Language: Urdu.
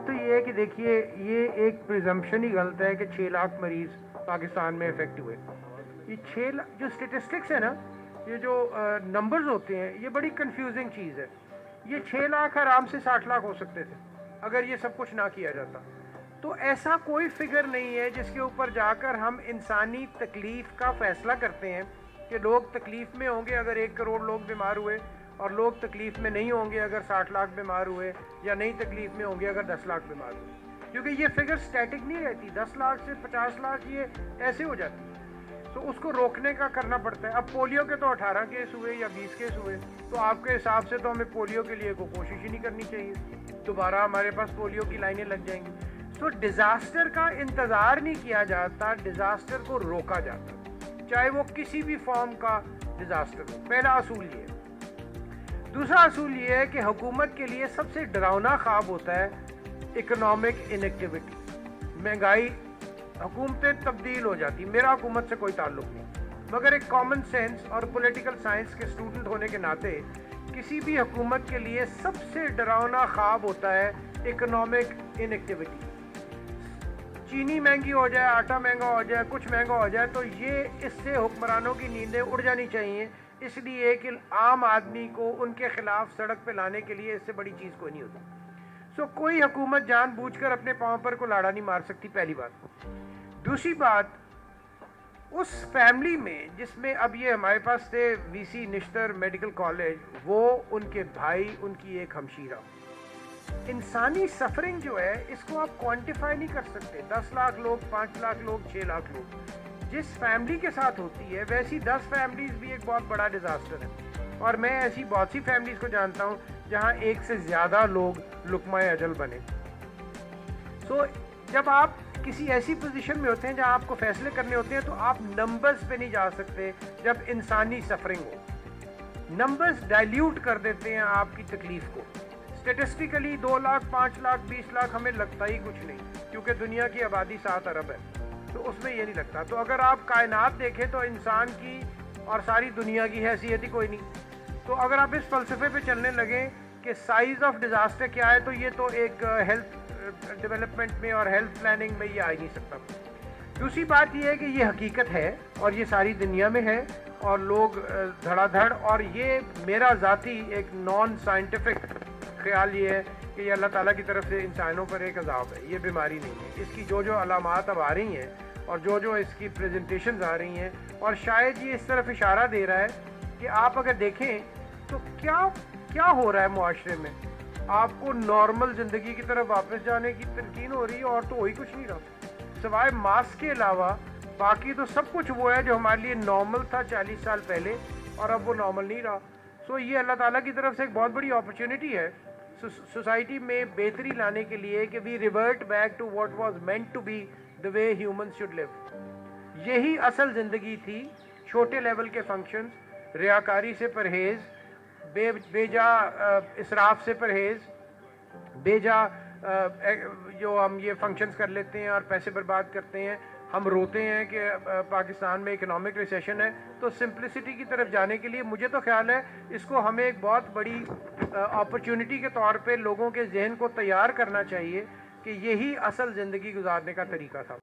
بات تو یہ ہے کہ دیکھیے یہ ایک پریزمپشن ہی غلط ہے کہ 6 لاکھ مریض پاکستان میں افیکٹ ہوئے. یہ 6 لاکھ جو اسٹیٹسٹکس ہے نا, یہ جو نمبرز ہوتے ہیں, یہ بڑی کنفیوزنگ چیز ہے. یہ 6 لاکھ آرام سے 60 لاکھ ہو سکتے تھے اگر یہ سب کچھ نہ کیا جاتا. تو ایسا کوئی فگر نہیں ہے جس کے اوپر جا کر ہم انسانی تکلیف کا فیصلہ کرتے ہیں کہ لوگ تکلیف میں ہوں گے اگر 1 کروڑ لوگ بیمار ہوئے, اور لوگ تکلیف میں نہیں ہوں گے اگر 60 لاکھ بیمار ہوئے, یا نہیں تکلیف میں ہوں گے اگر 10 لاکھ بیمار ہوئے. کیونکہ یہ فگر سٹیٹک نہیں رہتی. 10 لاکھ سے 50 لاکھ یہ ایسے ہو جاتی ہے. تو اس کو روکنے کا کرنا پڑتا ہے. اب پولیو کے تو 18 کیس ہوئے یا 20 کیس ہوئے, تو آپ کے حساب سے تو ہمیں پولیو کے لیے کوئی کوشش ہی نہیں کرنی چاہیے. دوبارہ ہمارے پاس پولیو کی لائنیں لگ جائیں گی. تو ڈیزاسٹر کا انتظار نہیں کیا جاتا, ڈیزاسٹر کو روکا جاتا, چاہے وہ کسی بھی فارم کا ڈیزاسٹر ہو. پہلا اصول یہ ہے. دوسرا اصول یہ ہے کہ حکومت کے لیے سب سے ڈراؤنا خواب ہوتا ہے اکنامک انیکٹیویٹی, مہنگائی. حکومتیں تبدیل ہو جاتی. میرا حکومت سے کوئی تعلق نہیں, مگر ایک کامن سینس اور پولیٹیکل سائنس کے اسٹوڈنٹ ہونے کے ناطے کسی بھی حکومت کے لیے سب سے ڈراؤنا خواب ہوتا ہے اکنامک انیکٹیویٹی. چینی مہنگی ہو جائے, آٹا مہنگا ہو جائے, کچھ مہنگا ہو جائے, تو یہ اس سے حکمرانوں کی نیندیں اڑ جانی چاہیے, اس لیے کہ عام آدمی کو ان کے خلاف سڑک پہ لانے کے لیے اس سے بڑی چیز کوئی نہیں ہوتی. کوئی حکومت جان بوجھ کر اپنے پاؤں پر کو لاڑا نہیں مار سکتی, پہلی بات. دوسری بات, اس فیملی میں جس میں اب یہ ہمارے پاس تھے وی سی نشتر میڈیکل کالج, وہ ان کے بھائی, ان کی ایک ہمشیرہ. انسانی سفرنگ جو ہے اس کو آپ کوانٹیفائی نہیں کر سکتے. 10 لاکھ لوگ, 5 لاکھ لوگ, 6 لاکھ لوگ, جس فیملی کے ساتھ ہوتی ہے ویسی 10 فیملیز بھی ایک بہت بڑا ڈیزاسٹر ہے. اور میں ایسی بہت سی فیملیز کو جانتا ہوں جہاں ایک سے زیادہ لوگ لقمہ اجل بنے. جب آپ کسی ایسی پوزیشن میں ہوتے ہیں جہاں آپ کو فیصلے کرنے ہوتے ہیں تو آپ نمبرز پہ نہیں جا سکتے. جب انسانی سفرنگ ہو, نمبرز ڈائلیوٹ کر دیتے ہیں آپ کی تکلیف کو. اسٹیٹسٹیکلی 2 لاکھ, 5 لاکھ, 20 لاکھ ہمیں لگتا ہی کچھ نہیں, کیونکہ دنیا کی آبادی 7 ارب ہے, تو اس میں یہ نہیں لگتا. تو اگر آپ کائنات دیکھیں تو انسان کی اور ساری دنیا کی حیثیت ہی کوئی نہیں. تو اگر آپ اس فلسفے پہ چلنے لگیں کہ سائز آف ڈیزاسٹر کیا ہے, تو یہ تو ایک ہیلتھ ڈیولپمنٹ میں اور ہیلتھ پلاننگ میں یہ آ ہی نہیں سکتا. دوسری بات یہ ہے کہ یہ حقیقت ہے اور یہ ساری دنیا میں ہے, اور لوگ دھڑا دھڑ, اور یہ میرا ذاتی ایک نان سائنٹیفک خیال یہ ہے کہ یہ اللہ تعالیٰ کی طرف سے انسانوں پر ایک عذاب ہے. یہ بیماری نہیں ہے. اس کی جو علامات اب آ رہی ہیں اور جو اس کی پریزنٹیشنز آ رہی ہیں, اور شاید یہ اس طرف اشارہ دے رہا ہے کہ آپ اگر دیکھیں تو کیا ہو رہا ہے معاشرے میں. آپ کو نارمل زندگی کی طرف واپس جانے کی تلقین ہو رہی ہے, اور تو وہی کچھ نہیں رہا سوائے ماسک کے علاوہ. باقی تو سب کچھ وہ ہے جو ہمارے لیے نارمل تھا 40 سال پہلے, اور اب وہ نارمل نہیں رہا. یہ اللہ تعالیٰ کی طرف سے ایک بہت بڑی اپرچونٹی ہے سوسائٹی میں بہتری لانے کے لیے کہ we revert back to what was meant to be the way human should live. یہی اصل زندگی تھی. چھوٹے لیول کے فنکشنز, ریاکاری سے پرہیز, بے جا اسراف سے پرہیز, بے جا جو ہم یہ فنکشنز کر لیتے ہیں اور پیسے برباد کرتے ہیں. ہم روتے ہیں کہ پاکستان میں اکنامک ریسیشن ہے, تو سمپلسٹی کی طرف جانے کے لیے مجھے تو خیال ہے اس کو ہمیں ایک بہت بڑی اپرچونٹی کے طور پہ لوگوں کے ذہن کو تیار کرنا چاہیے کہ یہی اصل زندگی گزارنے کا طریقہ تھا.